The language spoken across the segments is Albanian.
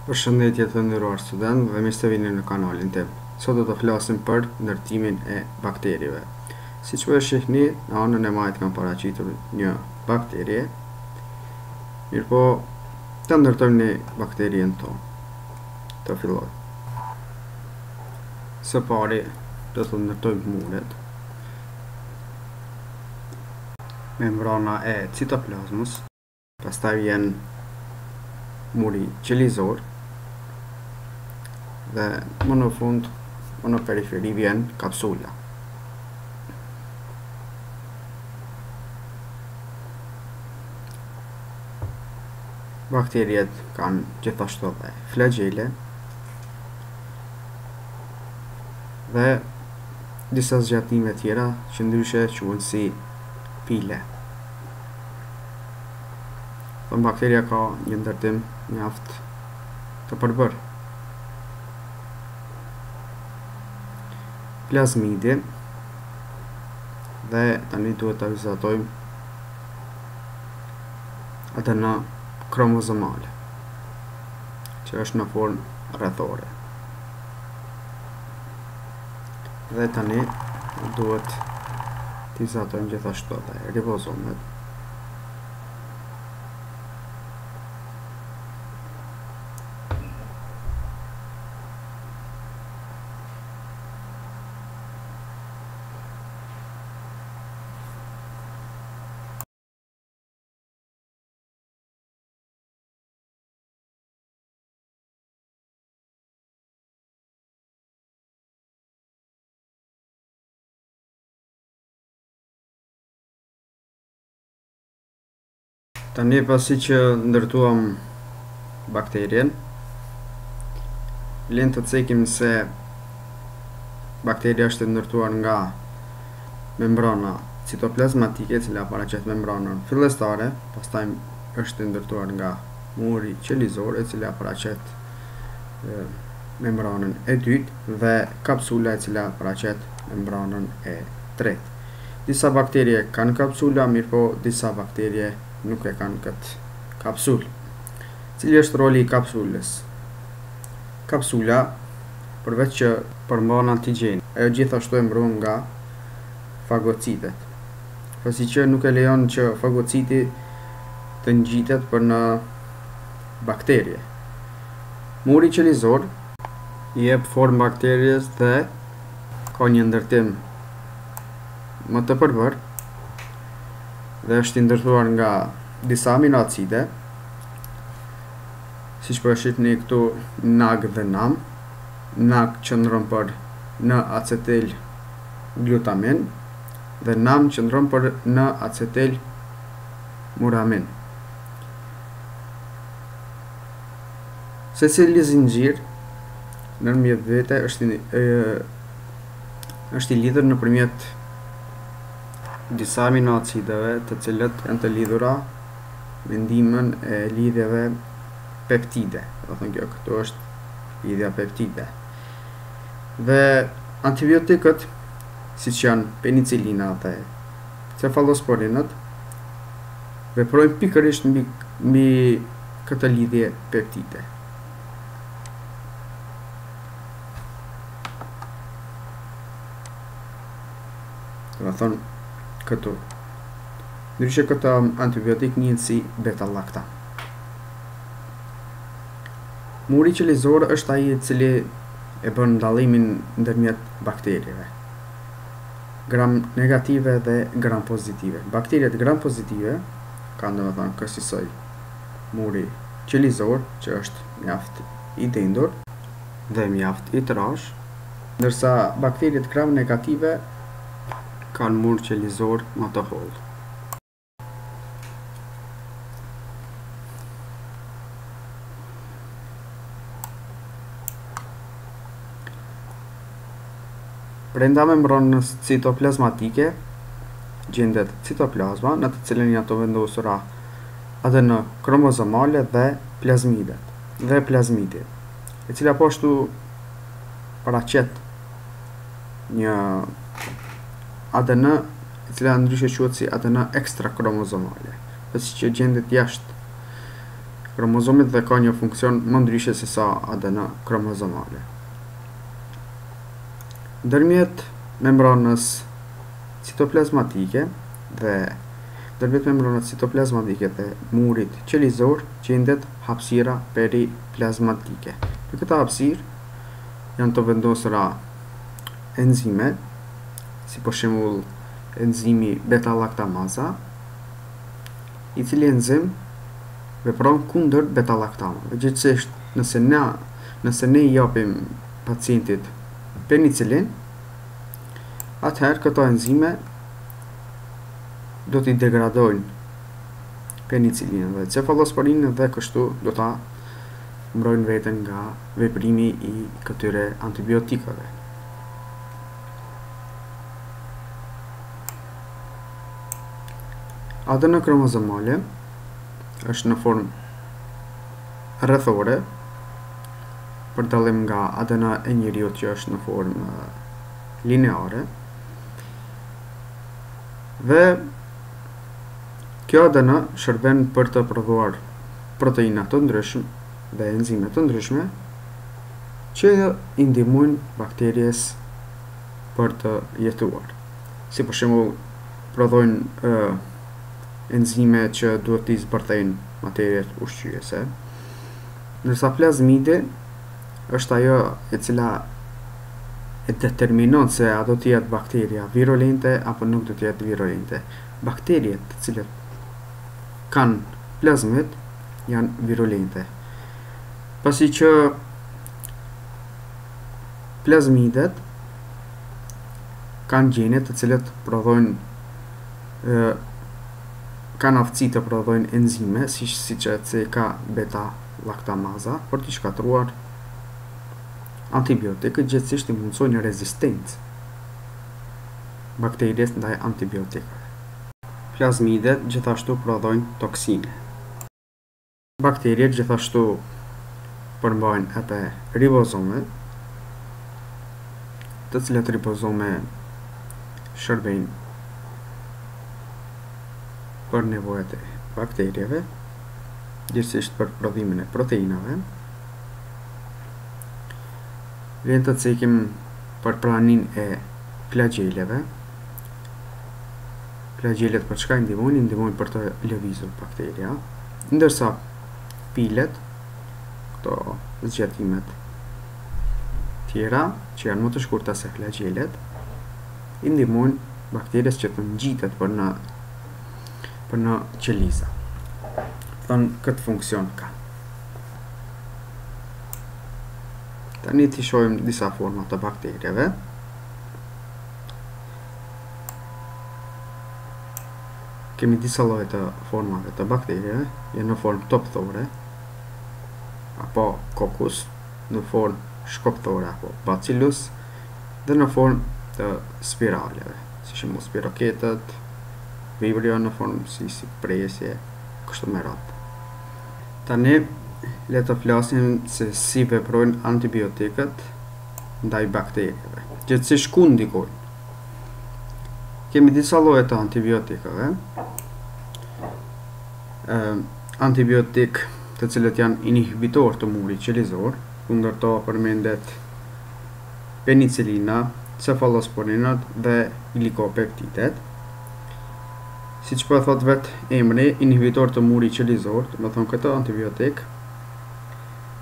Përshëndetje të nderuar student dhe mirë se vini në kanalin tim. Sot do të flasim për ndërtimin e bakterieve. Siç po e shihni, në anën e majt kam paraqitur një bakterie. Mirë po, të ndërtojmë një bakterien tonë. Të filloj. Së pari do të ndërtojmë muret. Membrana e citoplazmës, pastaj vjen muri qelizor dhe më në fund, më në periferi vjen kapsula. Bakteriet kanë gjithashtu dhe flagelle dhe disa zgjatime tjera që ndryshe quhen si pile. Bakteria ka një ndërtim mjaft të përbërë. Plazmidi dhe tani duhet ta vizatojmë atë në kromozomale, që është në formë rrethore. Dhe tani duhet të vizatojmë gjithashtu edhe ribozomet. Tani pasi që ndërtuam bakterien, le të cekim se bakteria është ndërtuar nga membrana citoplazmatike, e cila paraqet membranën fillestare, pastaj është ndërtuar nga muri qelizor, e cila paraqet membranën e dytë dhe kapsula, e cila paraqet membranën e tretë. Disa bakterie kanë kapsula, mirëpo disa bakterie nuk e kanë këtë kapsulë. Cili është roli i kapsulës? Kapsula, përveç që përmban antigjen, ajo gjithashtu e mbron nga fagocitet, pasi që nuk e lejon që fagociti të ngjitet për në bakterie. Muri qelizor i jep formë bakteries dhe ka një ndërtim më të përbërë dhe është ndërtuar nga disa aminoacide, siç po e shihni këtu, NAG dhe NAM. NAG qëndron për N-acetil glutamin dhe NAM qëndron për N-acetil muramin. Secili zinxhir ndërmjet vete është i lidhur nëpërmjet disa aminoacideve, të cilët janë të lidhura me ndihmën e lidhjeve peptide. Do thënë kjo këtu është lidhja peptide. Dhe antibiotikët, siç janë penicilina dhe cefalosporinët, veprojnë pikërisht mbi këtë lidhje peptide. Do thënë këtu. Ndryshe këtë antibiotik njihet si beta-laktam. Muri qelizor është ai i cili e bën dallimin ndërmjet bakterieve, gram negative dhe gram pozitive. Bakteriet gram pozitive kanë domethënë kësaj muri qelizor, që është mjaft i dendur dhe mjaft i trash, ndërsa bakteriet gram negative kanë mur qelizor më të hollë. Brenda membranës citoplazmatike gjendet citoplazma, në të cilën janë të vendosura ADN kromozomale dhe plazmidi, e cila po ashtu paraqet një ADN, e cila ndryshe quhet si ADN ekstra kromozomale, pasi që gjendet jashtë kromozomit dhe ka një funksion më ndryshe se sa ADN kromozomale. Ndërmjet membranës citoplazmatike dhe murit qelizor gjendet hapësira periplazmatike. Në këtë hapësirë janë të vendosura enzime, si për shembull enzimi beta-laktamaza, i cili enzim vepron kundër beta-laktamave. Gjithsesi, nëse ne i japim pacientit penicilin, atëherë këto enzime do t'i degradojnë penicillinën dhe cefalosporinën dhe kështu do ta mbrojnë veten nga veprimi i këtyre antibiotikave. ADN kromozomale është në formë rrethore, për dallim nga ADN e njeriut që është në formë lineare. Dhe kjo ADN shërben për të prodhuar proteina të ndryshme dhe enzime të ndryshme që i ndihmojnë bakteries për të jetuar. Si për shembull, prodhojnë enzime që duhet t'i zbërthejnë materiet ushqyese, ndërsa plazmidi është ajo e cila e determinon se a do t'jetë bakteria virulente apo nuk do t'jetë virulente. Bakteriet të cilët kanë plazmid janë virulente, pasi që plazmidet kanë gjene të cilët prodhojnë kanë aftësi të prodhojnë enzime, siç e ka beta-laktamaza, për të shkatruar antibiotikët, gjithsesi i mundsojnë rezistencë bakteries ndaj antibiotikave. Plazmidet gjithashtu prodhojnë toksine. Bakteriet gjithashtu përmbajnë edhe ribozome, të cilat ribozome shërbejnë për nevojat e bakterieve, gjithsesi për prodhimin e proteinave. Vjen të cekim për praninë e flagjeleve. Flagjelet për çka ndihmojnë? Ndihmojnë për të lëvizur bakteria, ndërsa pilet, këto zgjatimet tjera që janë më të shkurta se flagjelet, i ndihmojnë bakteries që të ngjitet për në qeliza. Këtë funksion ka. Tani t'i shohim disa forma të bakterieve. Kemi disa lloje të formave të bakterieve, janë në formë topthore apo coccus, në formë shkopthore apo bacillus, dhe në formë të spiraleve, si shembull spiroketet, vibrio në formë si presje, kështu me radhë. Tani le të flasim se si veprojnë antibiotikët ndaj bakterieve. Gjithsesi ku ndikojnë? Kemi disa lloje të antibiotikave. Antibiotik të cilët janë inhibitor të murit qelizor, kundër to përmendet penicillina, cefalosporinat dhe glikopeptidet. Siç po e thot vetë emri, inhibitor të murit qelizor, do të thonë këto antibiotik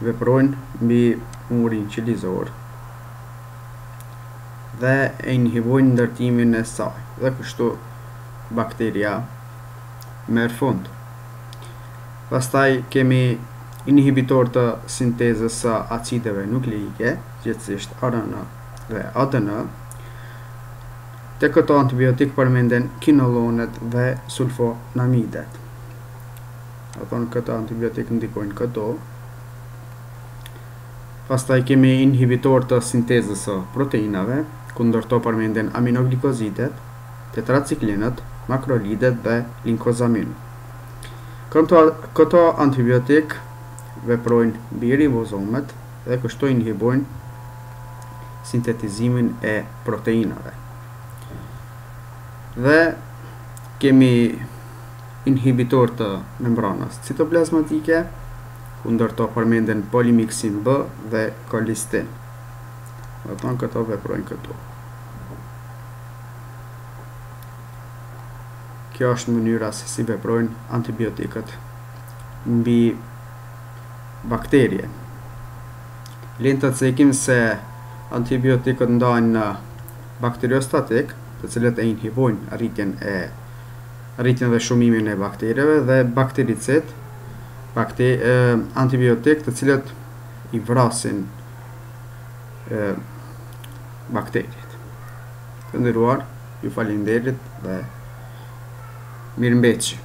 veprojnë mbi murin qelizor dhe e inhibojnë ndërtimin e saj, dhe kështu bakteria merr fund. Pastaj kemi inhibitor të sintezës së acideve nukleike, gjithsesi RNA dhe ADN. Te këto antibiotik përmenden kinolonet dhe sulfonamidet. Do thonë këto antibiotik ndikojnë këto. Pastaj kemi inhibitor të sintezës së proteinave, kundër to përmenden aminoglikozidet, tetraciklinët, makrolidet dhe linkozamin. Këto antibiotik veprojnë mbi ribozomet dhe kështu inhibojnë sintetizimin e proteinave. Dhe kemi inhibitor të membranës citoplazmatike, ku ndërto përmenden polimiksin B dhe kolistin. Do të thonë këto veprojnë këtu. Kjo është mënyra se si veprojnë antibiotikët mbi bakterje. Lenë të cekim se antibiotikët ndajnë në bakteriostatik, të cilët e inhibojnë rritjen dhe shumimin e bakterjeve, dhe baktericid, antibiotik të cilët i vrasin bakterjet. Të nderuar, ju falenderit dhe mirëmbëjtje.